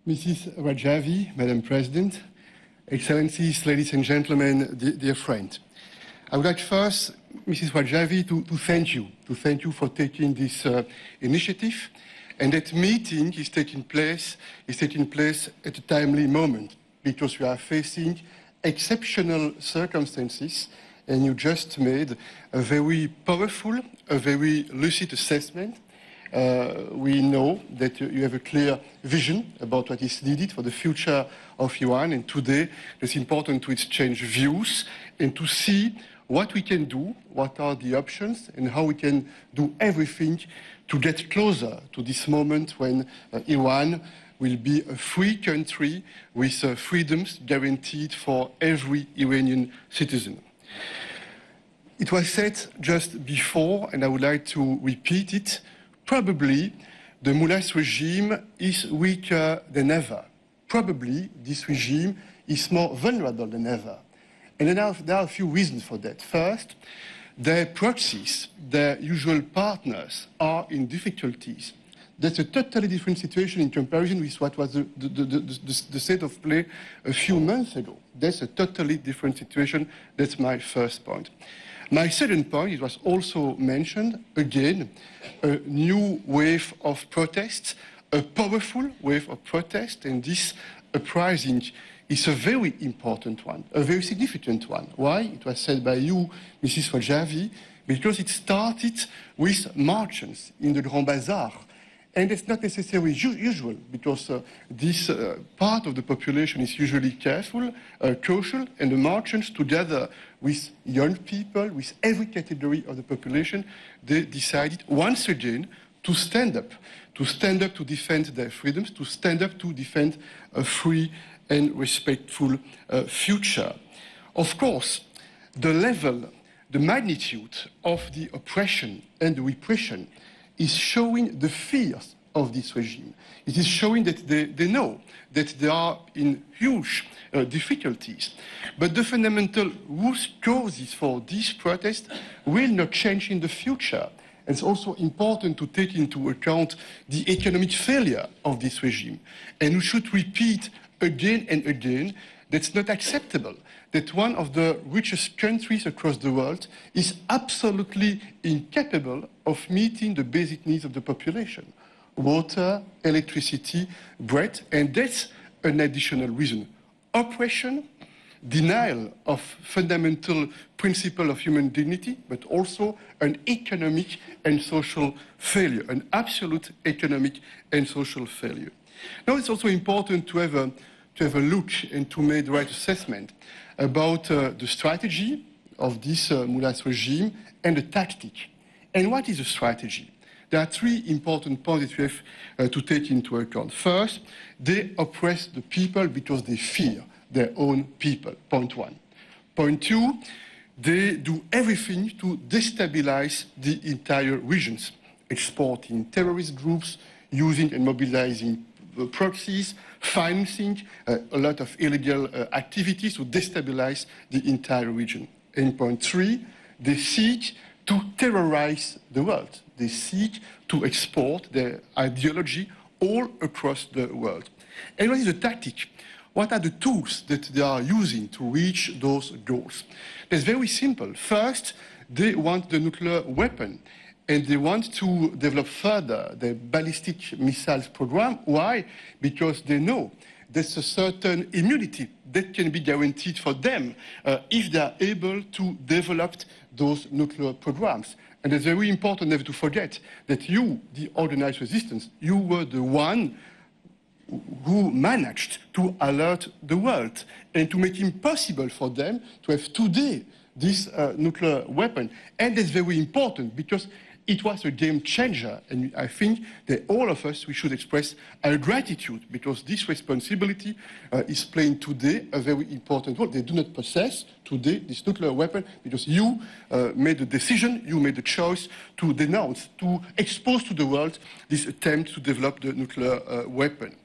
Mrs. Rajavi, Madam President, Excellencies, ladies and gentlemen, dear friend. I would like first, Mrs. Rajavi, to thank you for taking this initiative, and that meeting is taking place at a timely moment because we are facing exceptional circumstances, and you just made a very powerful, a very lucid assessment. We know that you have a clear vision about what is needed for the future of Iran, and today it's important to exchange views and to see what we can do, what are the options, and how we can do everything to get closer to this moment when Iran will be a free country with freedoms guaranteed for every Iranian citizen. It was said just before, and I would like to repeat it, probably the Mullah's regime is weaker than ever. Probably this regime is more vulnerable than ever. And there are a few reasons for that. First, their proxies, their usual partners, are in difficulties. That's a totally different situation in comparison with what was the state of play a few months ago. That's a totally different situation. That's my first point. My second point, it was also mentioned, again, a new wave of protests, a powerful wave of protest, and this uprising is a very important one, a very significant one. Why? It was said by you, Mrs. Rajavi, because it started with marches in the Grand Bazaar. And it's not necessarily usual, because this part of the population is usually careful, cautious, and the merchants, together with young people, with every category of the population, they decided once again to stand up to defend their freedoms, to stand up to defend a free and respectful future. Of course, the level, the magnitude of the oppression and the repression is showing the fears of this regime. It is showing that they know that they are in huge difficulties. But the fundamental root causes for this protest will not change in the future. And it's also important to take into account the economic failure of this regime. And we should repeat again and again that's not acceptable, that one of the richest countries across the world is absolutely incapable of meeting the basic needs of the population: water, electricity, bread, and that's an additional reason. Oppression, denial of fundamental principle of human dignity, but also an economic and social failure, an absolute economic and social failure. Now it's also important to have a look and to make the right assessment about the strategy of this Mullah's regime and the tactic. And what is a strategy? There are three important points that we have to take into account. First, they oppress the people because they fear their own people, point one. Point two, they do everything to destabilize the entire regions, exporting terrorist groups, using and mobilizing proxies, financing a lot of illegal activities to destabilize the entire region. And point three, they seek to terrorize the world. They seek to export their ideology all across the world. And what is the tactic? What are the tools that they are using to reach those goals? It's very simple. First, they want the nuclear weapon, and they want to develop further the ballistic missiles program. Why? Because they know there's a certain immunity that can be guaranteed for them if they are able to develop those nuclear programs. And it's very important never to forget that you, the organized resistance, you were the one who managed to alert the world and to make it impossible for them to have today this nuclear weapon. And that's very important because it was a game changer, and I think that all of us, we should express our gratitude because this responsibility is playing today a very important role. They do not possess today this nuclear weapon because you made the decision, you made the choice to denounce, to expose to the world this attempt to develop the nuclear weapon.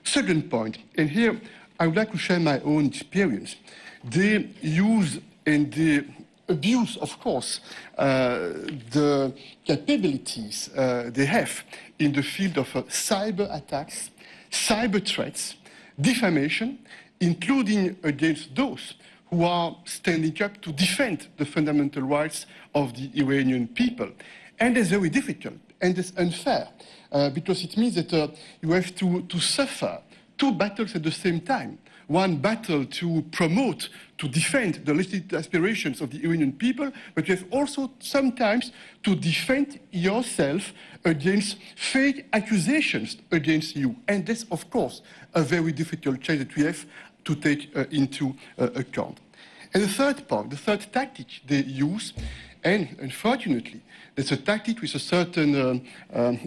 Second point, and here I would like to share my own experience. They use and they abuse, of course, the capabilities they have in the field of cyber attacks, cyber threats, defamation, including against those who are standing up to defend the fundamental rights of the Iranian people. And it's very difficult and it's unfair because it means that you have to suffer two battles at the same time. One battle to promote, to defend the legitimate aspirations of the Iranian people, but you have also sometimes to defend yourself against fake accusations against you. And that's, of course, a very difficult challenge that we have to take into account. And the third point, the third tactic they use, and unfortunately, it's a tactic with a certain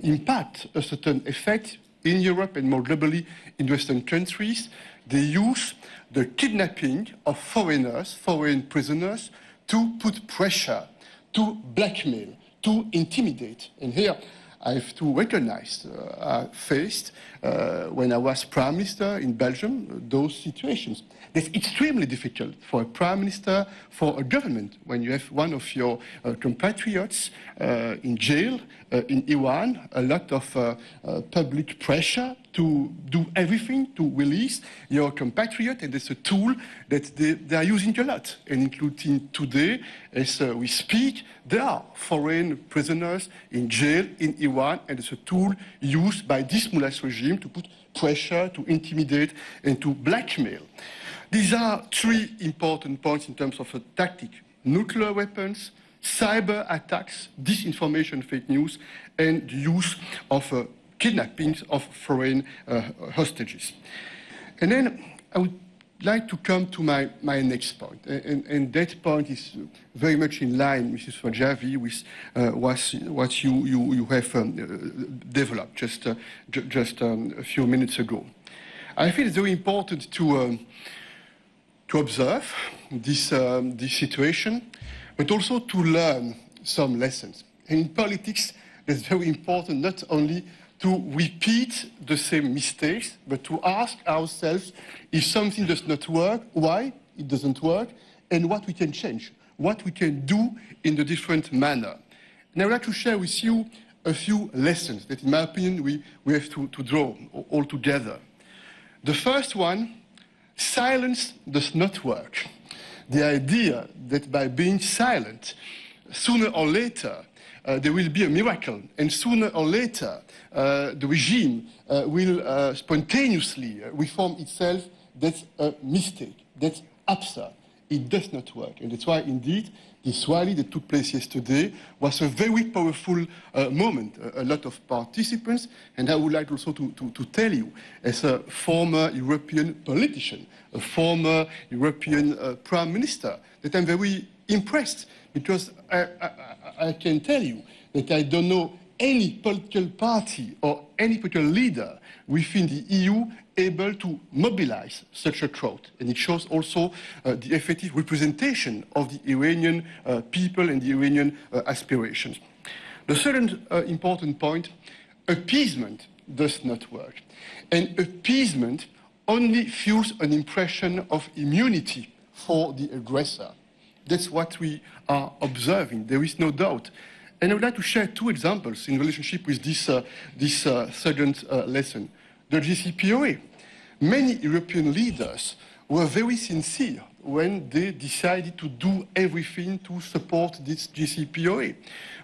impact, a certain effect in Europe and more globally in Western countries. They use the kidnapping of foreigners, foreign prisoners, to put pressure, to blackmail, to intimidate. And here I have to recognize, I faced, when I was Prime Minister in Belgium, those situations. It's extremely difficult for a Prime Minister, for a government, when you have one of your compatriots in jail in Iran, a lot of public pressure to do everything to release your compatriot, and it's a tool that they are using a lot. And including today, as we speak, there are foreign prisoners in jail in Iran, and it's a tool used by this mullah's regime to put pressure, to intimidate, and to blackmail. These are three important points in terms of a tactic: nuclear weapons, cyber attacks, disinformation, fake news, and the use of kidnappings of foreign hostages. And then I would like to come to my next point. And that point is very much in line, Mrs. Rajavi, with what you have developed just a few minutes ago. I feel it's very important to observe this situation, but also to learn some lessons. And in politics, it's very important not only to repeat the same mistakes, but to ask ourselves if something does not work, why it doesn't work, and what we can change, what we can do in a different manner. And I would like to share with you a few lessons that, in my opinion, we have to draw all together. The first one: silence does not work. The idea that by being silent, sooner or later, there will be a miracle, and sooner or later, the regime will spontaneously reform itself, that's a mistake. That's absurd. It does not work. And that's why, indeed, this rally that took place yesterday was a very powerful moment. A lot of participants, and I would like also to tell you, as a former European politician, a former European Prime Minister, that I'm very impressed, because I can tell you that I don't know any political party or any political leader within the EU able to mobilize such a crowd. And it shows also the effective representation of the Iranian people and the Iranian aspirations. The second important point: appeasement does not work. And appeasement only fuels an impression of immunity for the aggressor. That's what we are observing, there is no doubt. And I would like to share two examples in relationship with this second lesson. The JCPOA. Many European leaders were very sincere when they decided to do everything to support this JCPOA.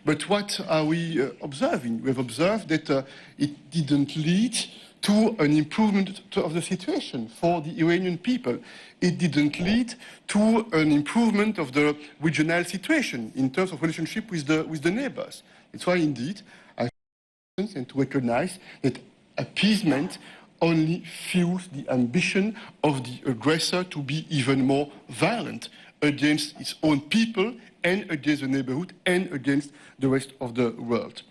But what are we observing? We have observed that it didn't lead to an improvement of the situation for the Iranian people. It didn't lead to an improvement of the regional situation in terms of relationship with the neighbors. It's why, indeed, I think and to recognize that appeasement only fuels the ambition of the aggressor to be even more violent against its own people and against the neighborhood and against the rest of the world.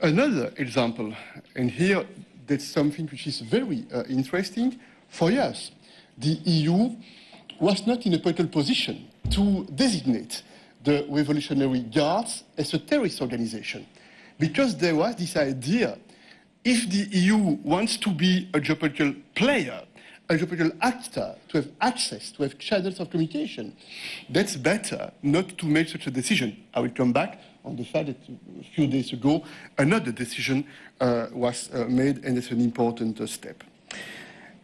Another example, and here that's something which is very interesting for us. The EU was not in a political position to designate the Revolutionary Guards as a terrorist organization, because there was this idea: if the EU wants to be a geopolitical player a geopolitical actor to have access, to have channels of communication. That's better not to make such a decision. I will come back on the fact that a few days ago, another decision was made, and it's an important step.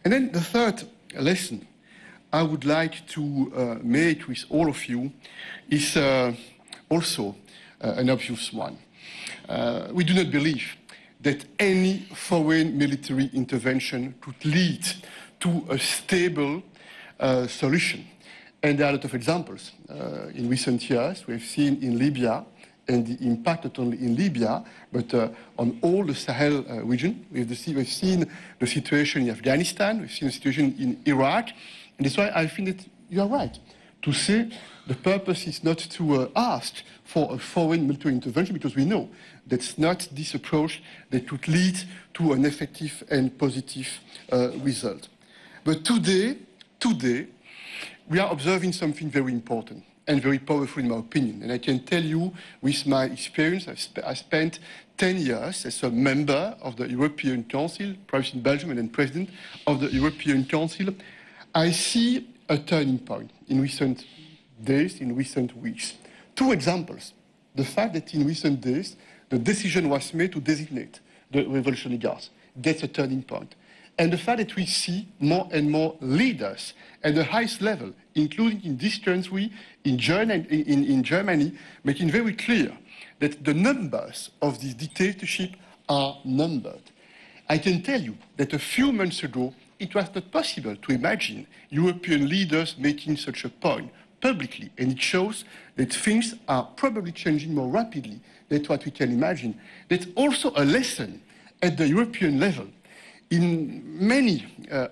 And then the third lesson I would like to make with all of you is also an obvious one. We do not believe that any foreign military intervention could lead to a stable solution. And there are a lot of examples. In recent years, we've seen in Libya, and the impact not only in Libya, but on all the Sahel region. We've seen the situation in Afghanistan, we've seen the situation in Iraq, and that's why I think that you are right to say the purpose is not to ask for a foreign military intervention, because we know that's not this approach that could lead to an effective and positive result. But today, we are observing something very important and very powerful in my opinion. And I can tell you with my experience, I spent 10 years as a member of the European Council, first in Belgium and then president of the European Council. I see a turning point in recent days, in recent weeks. Two examples. The fact that in recent days, the decision was made to designate the Revolutionary Guards. That's a turning point. And the fact that we see more and more leaders at the highest level, including in this country, in Germany, making very clear that the numbers of this dictatorship are numbered. I can tell you that a few months ago, it was not possible to imagine European leaders making such a point publicly, and it shows that things are probably changing more rapidly than what we can imagine. That's also a lesson at the European level. In many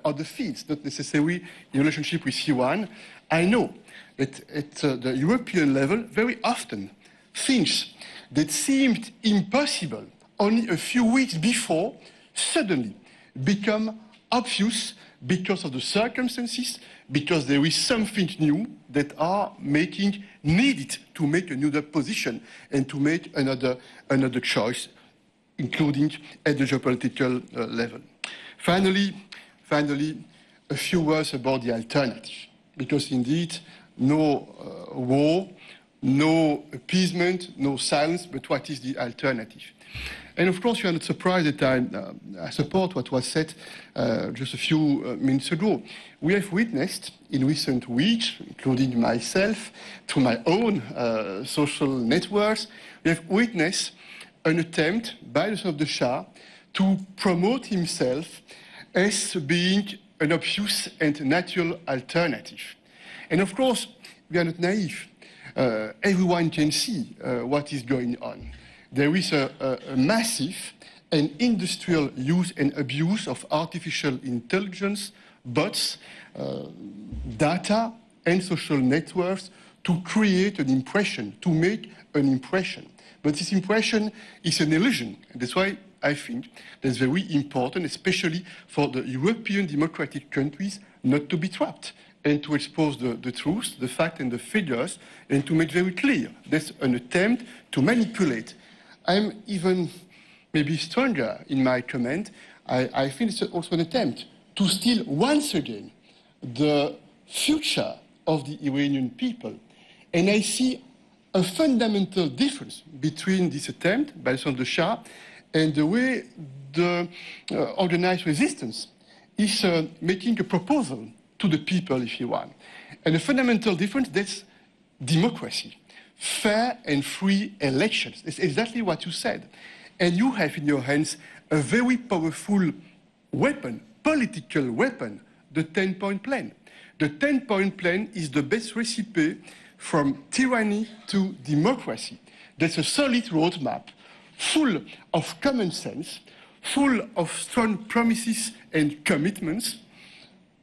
other fields, not necessarily in relationship with Iran, I know that at the European level, very often, things that seemed impossible only a few weeks before suddenly become obvious because of the circumstances, because there is something new that are needed to make a new position and to make another choice, including at the geopolitical level. Finally, a few words about the alternative, because indeed, no war, no appeasement, no silence, but what is the alternative? And of course, you are not surprised that I support what was said just a few minutes ago. We have witnessed in recent weeks, including myself, through my own social networks, we have witnessed an attempt by the son of the Shah to promote himself as being an obvious and natural alternative. And of course, we are not naive. Everyone can see what is going on. There is a massive and industrial use and abuse of artificial intelligence, bots, data, and social networks to create an impression, to make an impression. But this impression is an illusion. That's why I think that's very important, especially for the European democratic countries, not to be trapped and to expose the truth, the fact and the figures, and to make very clear that's an attempt to manipulate. I'm even maybe stronger in my comment. I think it's also an attempt to steal once again the future of the Iranian people. And I see a fundamental difference between this attempt by the son of the Shah and the way the organized resistance is making a proposal to the people, if you want. And the fundamental difference, that's democracy. Fair and free elections. It's exactly what you said. And you have in your hands a very powerful weapon, political weapon, the 10-point plan. The 10-point plan is the best recipe from tyranny to democracy. That's a solid roadmap, full of common sense, full of strong promises and commitments.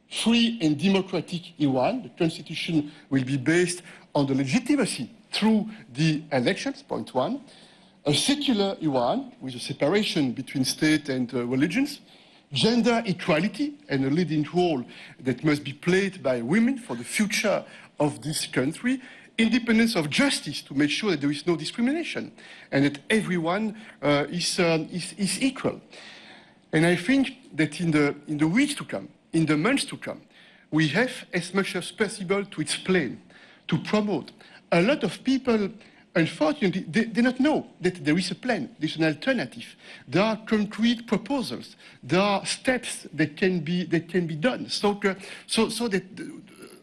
Free and democratic Iran, the constitution will be based on the legitimacy through the elections, point one. A secular Iran with a separation between state and religions. Gender equality and a leading role that must be played by women for the future of this country. Independence of justice to make sure that there is no discrimination and that everyone is equal. And I think that in the weeks to come, in the months to come, we have as much as possible to explain, to promote. A lot of people, unfortunately, they do not know that there is a plan, there's an alternative. There are concrete proposals. There are steps that can be done. So that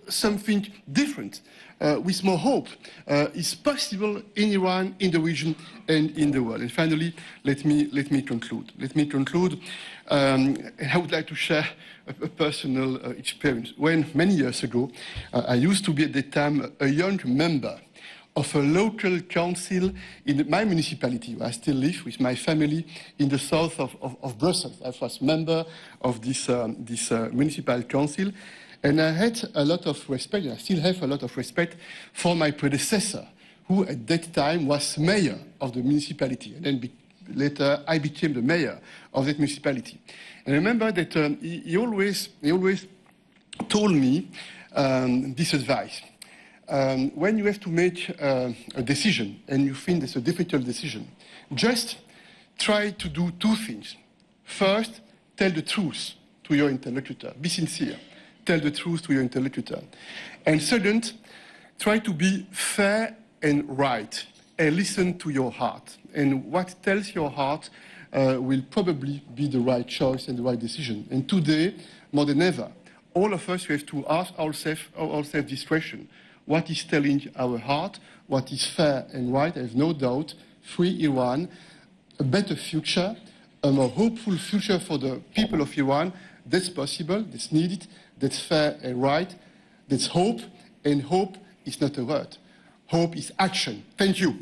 something different, with more hope, is possible in Iran, in the region, and in the world. And finally, let me conclude. I would like to share a personal experience. When many years ago, I used to be at the time a young member of a local council in my municipality, where I still live with my family in the south of Brussels. I was member of this municipal council, and I had a lot of respect, and I still have a lot of respect for my predecessor, who at that time was mayor of the municipality, and then later I became the mayor of that municipality. And I remember that he always told me this advice. When you have to make a decision, and you think it's a difficult decision, just try to do two things. First, tell the truth to your interlocutor. Be sincere. Tell the truth to your interlocutor. And second, try to be fair and right, and listen to your heart. And what tells your heart will probably be the right choice and the right decision. And today, more than ever, all of us have to ask ourselves this question. What is telling our heart? What is fair and right? I have no doubt, free Iran, a better future, a more hopeful future for the people of Iran. That's possible, that's needed, that's fair and right, that's hope, and hope is not a word. Hope is action. Thank you.